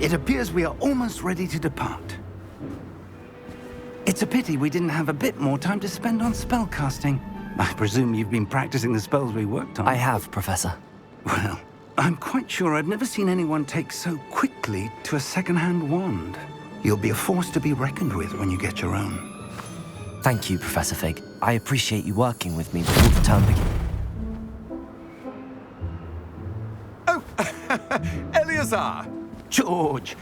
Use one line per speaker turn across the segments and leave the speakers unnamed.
It appears we are almost ready to depart. It's a pity we didn't have a bit more time to spend on spellcasting. I presume you've been practicing the spells we worked on.
I have, Professor.
Well, I'm quite sure I've never seen anyone take so quickly to a second-hand wand. You'll be a force to be reckoned with when you get your own.
Thank you, Professor Fig. I appreciate you working with me before the term begins.
Oh, Eleazar!
George!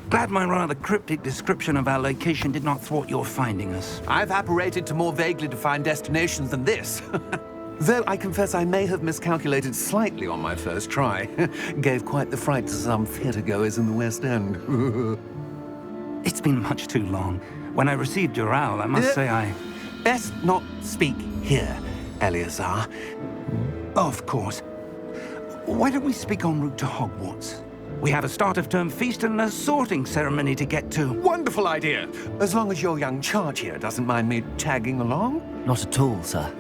Glad my rather cryptic description of our location did not thwart your finding us.
I've apparated to more vaguely defined destinations than this. Though I confess I may have miscalculated slightly on my first try. Gave quite the fright to some theatre-goers in the West End.
It's been much too long. When I received your owl, I must say I...
Best not speak here, Eleazar.
Of course. Why don't we speak en route to Hogwarts? We have a start-of-term feast and a sorting ceremony to get to.
Wonderful idea! As long as your young charge here doesn't mind me tagging along.
Not at all, sir.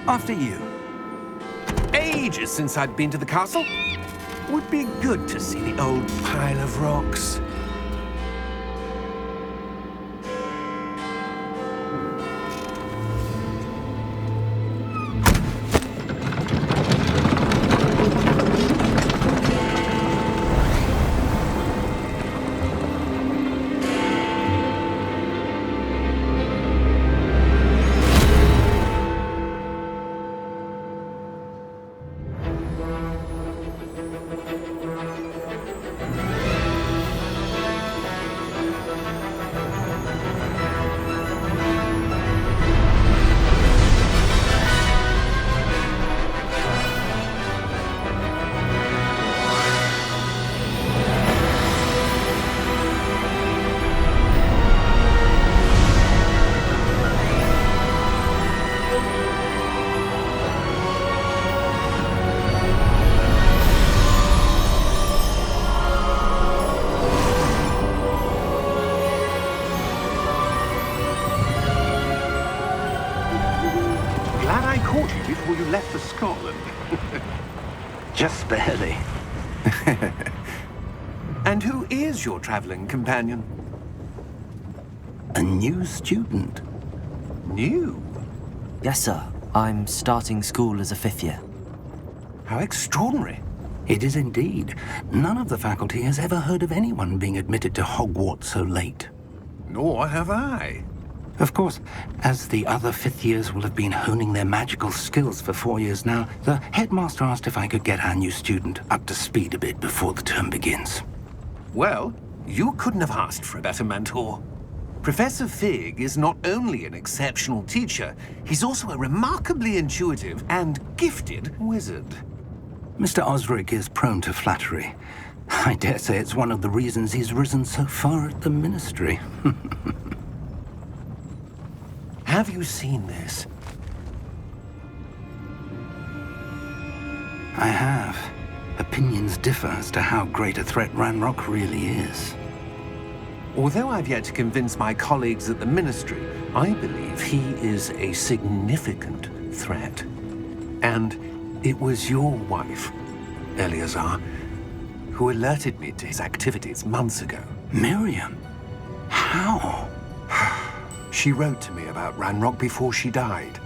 After you.
Ages since I'd been to the castle. Would be good to see the old pile of rocks. Before you left for Scotland.
Just barely.
And who is your traveling companion?
A new student.
New?
Yes, sir. I'm starting school as a 5th year.
How extraordinary.
It is indeed. None of the faculty has ever heard of anyone being admitted to Hogwarts so late.
Nor have I.
Of course, as the other 5th years will have been honing their magical skills for 4 years now, the headmaster asked if I could get our new student up to speed a bit before the term begins.
Well, you couldn't have asked for a better mentor. Professor Fig is not only an exceptional teacher, he's also a remarkably intuitive and gifted wizard.
Mr. Osric is prone to flattery. I dare say it's one of the reasons he's risen so far at the ministry.
Have you seen this?
I have. Opinions differ as to how great a threat Ranrock really is.
Although I've yet to convince my colleagues at the Ministry, I believe he is a significant threat. And it was your wife, Eleazar, who alerted me to his activities months ago.
Miriam? How?
She wrote to me about Ranrock before she died,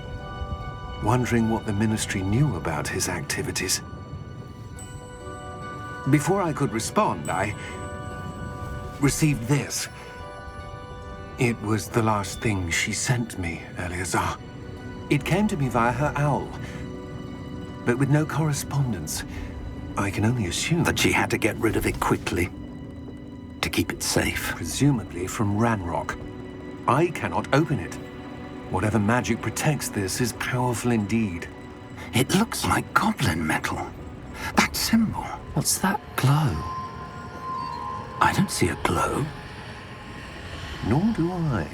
wondering what the Ministry knew about his activities. Before I could respond, I received this. It was the last thing she sent me, Eleazar. It came to me via her owl, but with no correspondence. I can only assume
That she had to get rid of it quickly, to keep it safe.
presumably from Ranrock. I cannot open it. Whatever magic protects this is powerful indeed.
It looks like goblin metal. That symbol.
What's that glow?
I don't see a glow.
Nor do I.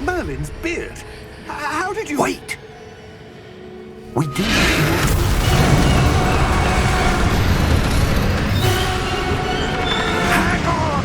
Merlin's beard. How did you...
Wait! We do...
Hang on!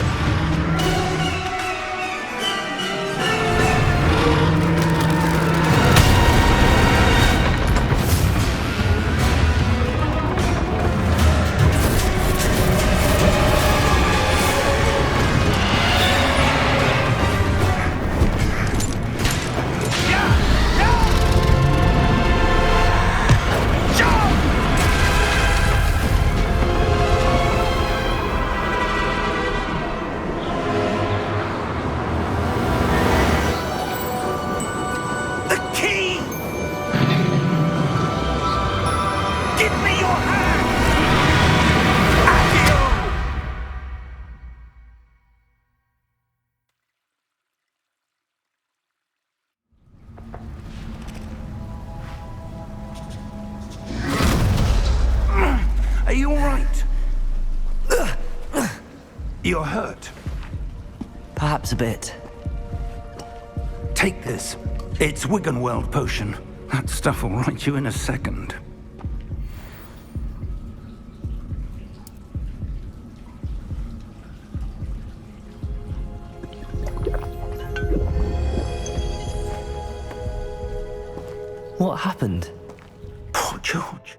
You're hurt.
Perhaps a bit.
Take this. It's Wiggenweld potion. That stuff will right you in a second.
What happened?
Poor George.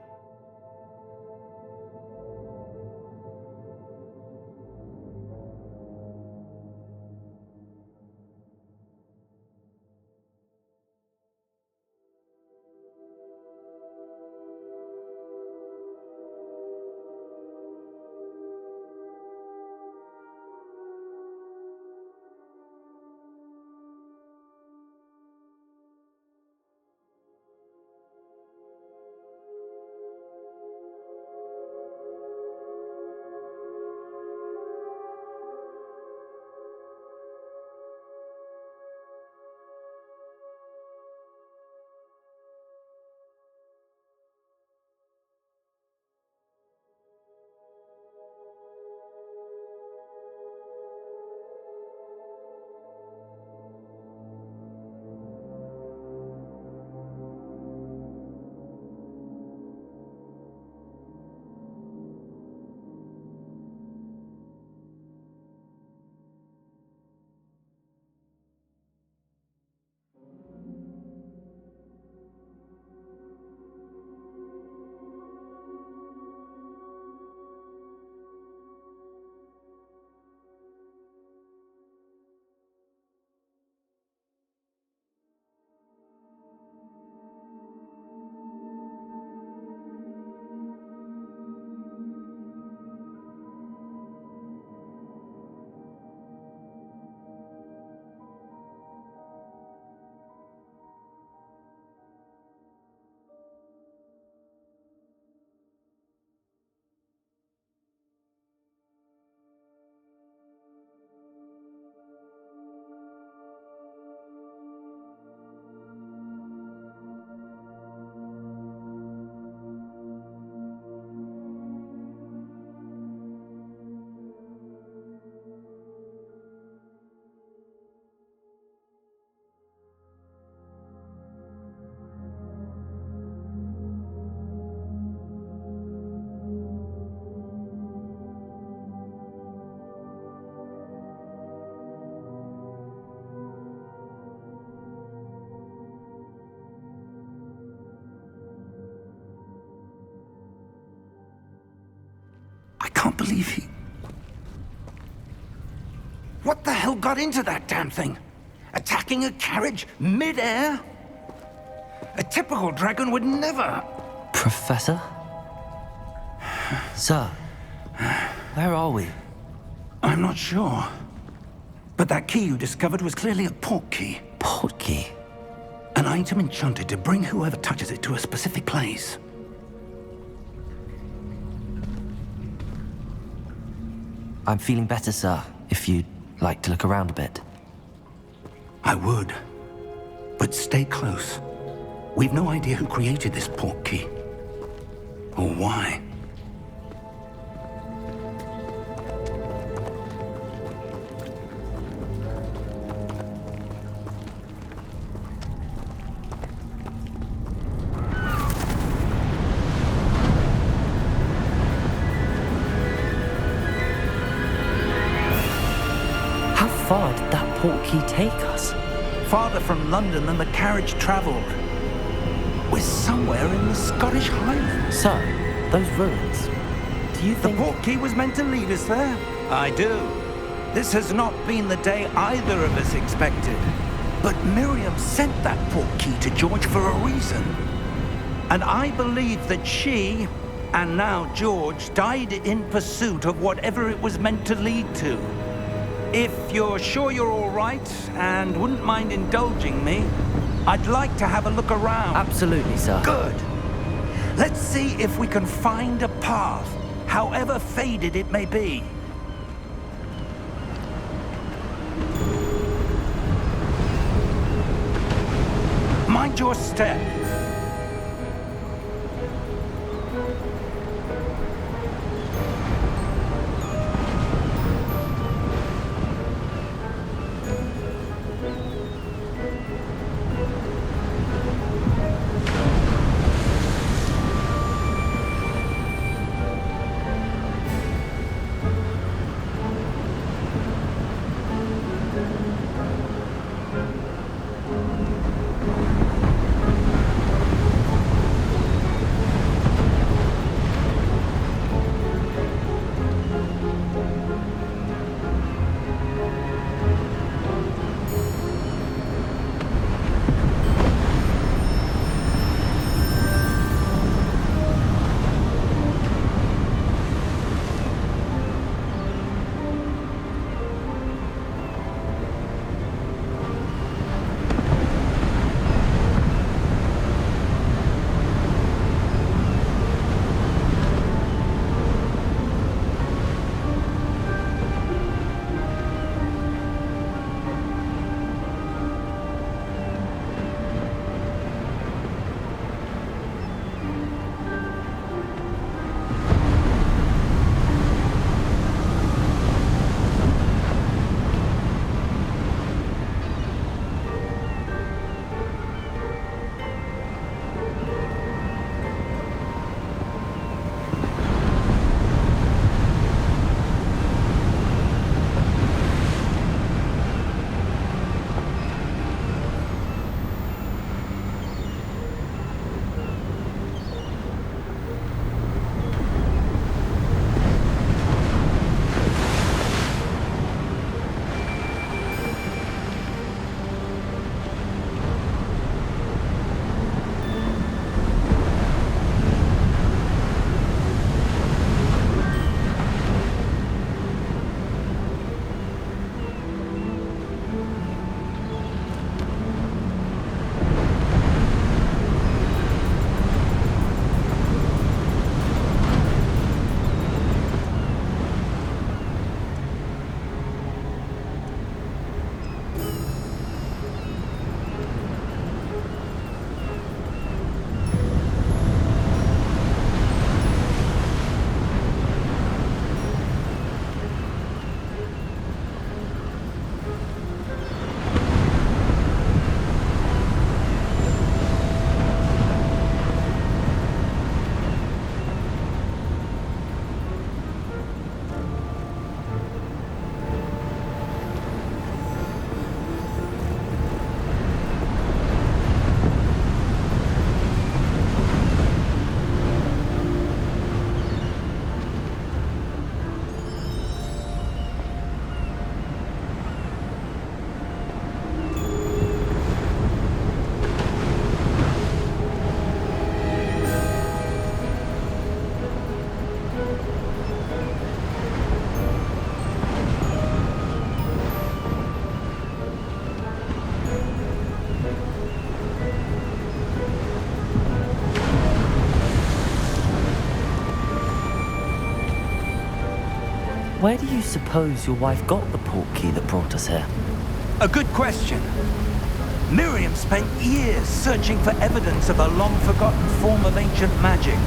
I can't believe he... What the hell got into that damn thing? Attacking a carriage mid-air? A typical dragon would never...
Professor? Sir, where are we?
I'm not sure. But that key you discovered was clearly a port key.
Port key?
An item enchanted to bring whoever touches it to a specific place.
I'm feeling better, sir, if you'd like to look around a bit.
I would. But stay close. We've no idea who created this port key. Or why.
How far did that port key take us?
Farther from London than the carriage traveled. We're somewhere in the Scottish Highlands.
Sir, those ruins. Do you
The
think...
port key was meant to lead us there? I do. This has not been the day either of us expected. But Miriam sent that port key to George for a reason. And I believe that she, and now George, died in pursuit of whatever it was meant to lead to. If you're sure you're all right and wouldn't mind indulging me, I'd like to have a look around.
Absolutely, sir.
Good. Let's see if we can find a path, however faded it may be. Mind your step.
Where do you suppose your wife got the portkey that brought us here?
A good question. Miriam spent years searching for evidence of a long-forgotten form of ancient magic.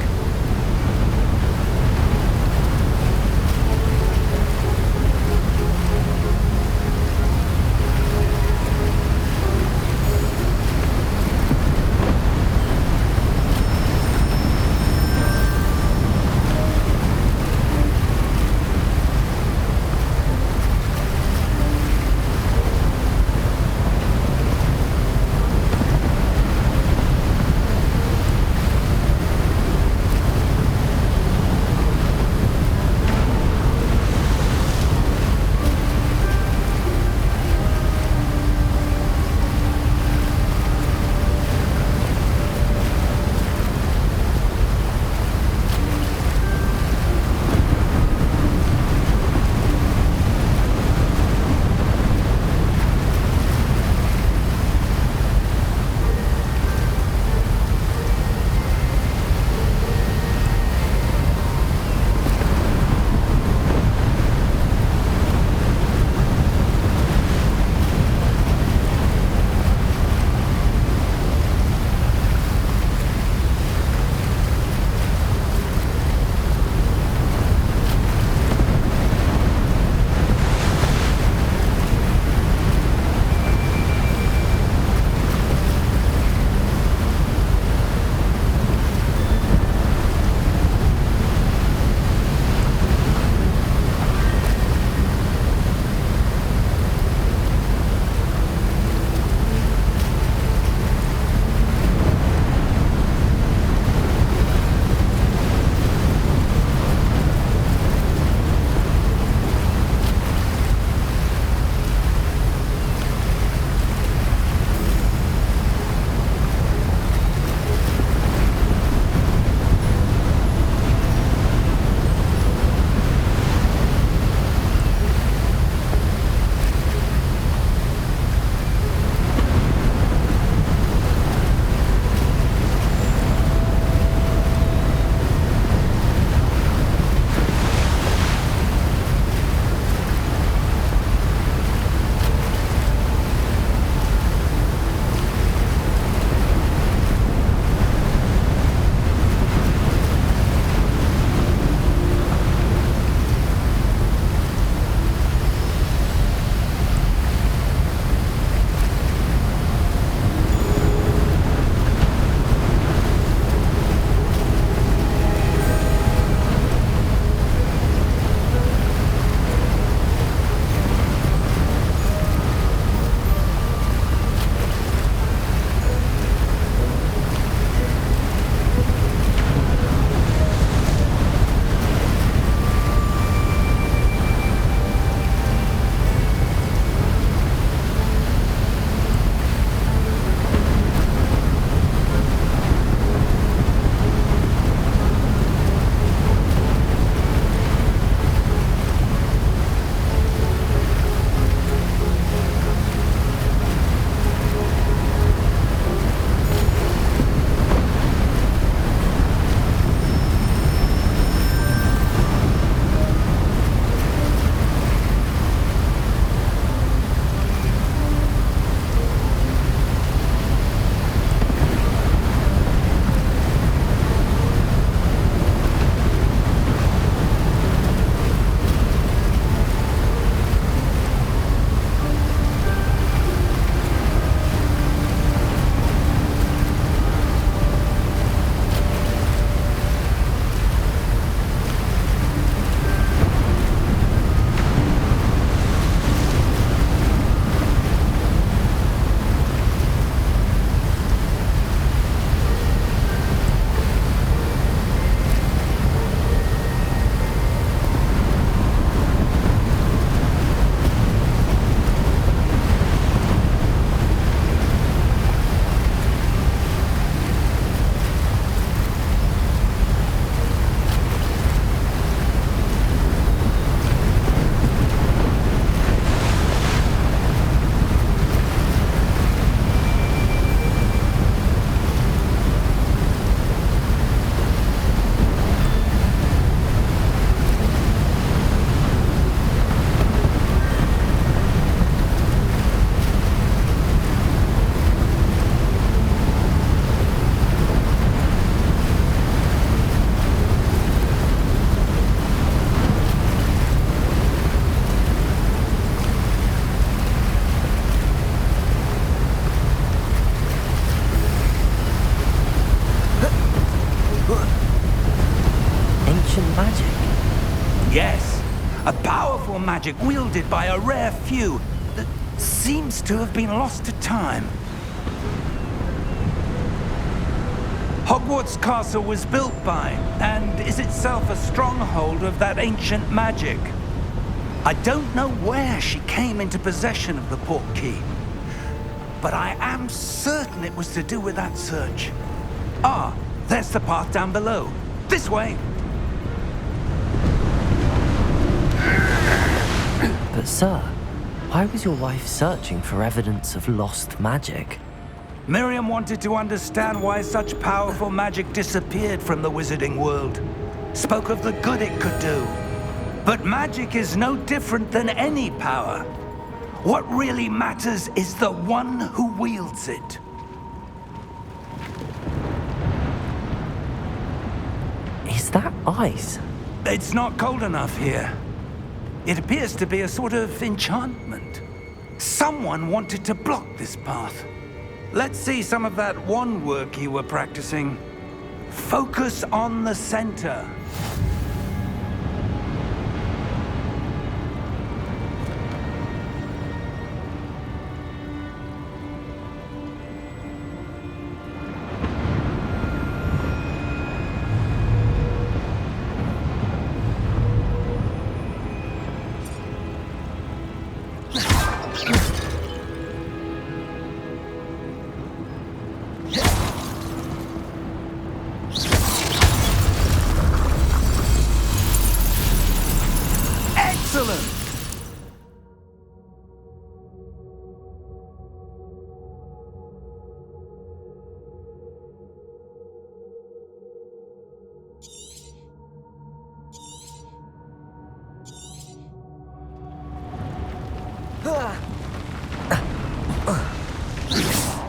Ancient magic?
Yes, a powerful magic wielded by a rare few that seems to have been lost to time. Hogwarts Castle was built by, and is itself a stronghold of that ancient magic. I don't know where she came into possession of the portkey, but I am certain it was to do with that search. Ah, there's the path down below. This way!
But sir, why was your wife searching for evidence of lost magic?
Miriam wanted to understand why such powerful magic disappeared from the wizarding world. Spoke of the good it could do. But magic is no different than any power. What really matters is the one who wields it.
Is that ice?
It's not cold enough here. It appears to be a sort of enchantment. Someone wanted to block this path. Let's see some of that wand work you were practicing. Focus on the center. Excellent!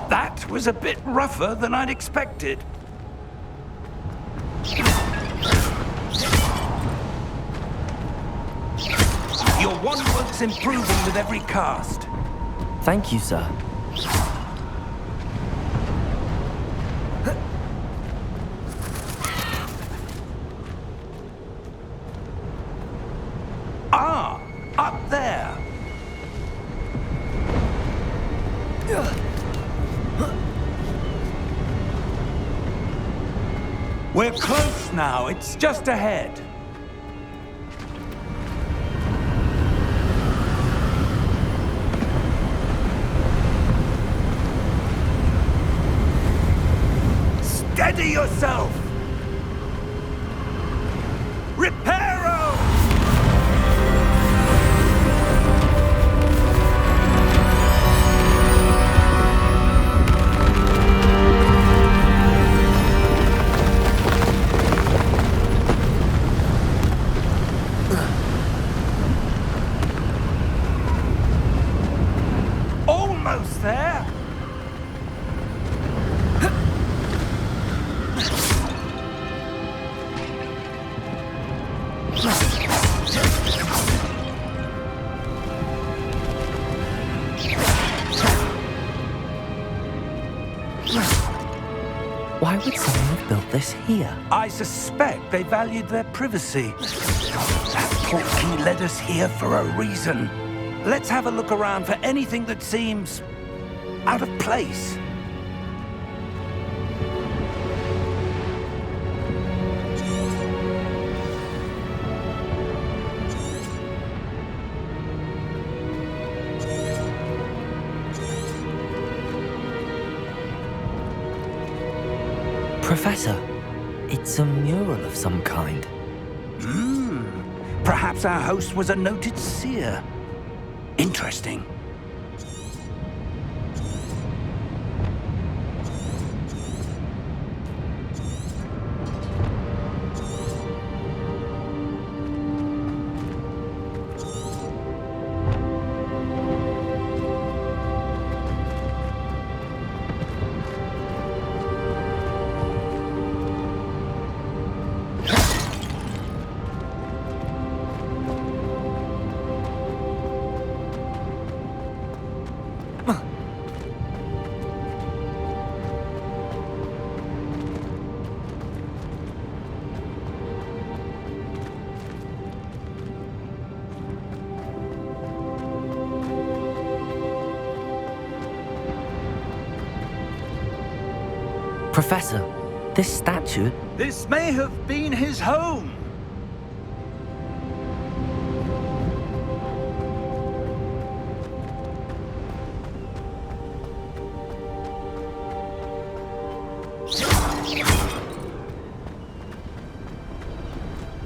That was a bit rougher than I'd expected. Your wand work's improving with every cast.
Thank you, sir.
Ah, up there. We're close now. It's just ahead. Steady yourself! Reparo! Almost there!
Why would someone have built this here?
I suspect they valued their privacy. That portkey led us here for a reason. Let's have a look around for anything that seems out of place.
Professor, it's a mural of some kind.
Perhaps our host was a noted seer. Interesting.
Professor, this statue...
This may have been his home.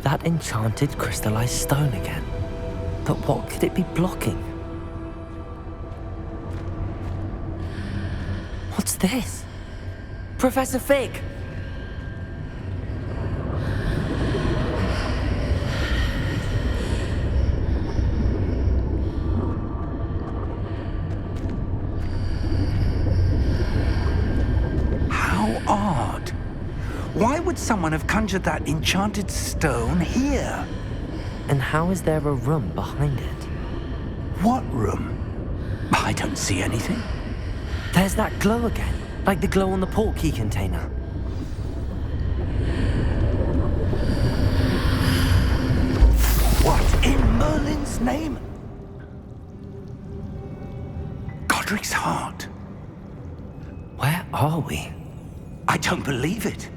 That enchanted crystallized stone again. But what could it be blocking? What's this? Professor Fig!
How odd. Why would someone have conjured that enchanted stone here?
And how is there a room behind it?
What room? I don't see anything.
There's that glow again, like the glow on the portkey container.
What in Merlin's name? Godric's heart.
Where are we?
I don't believe it.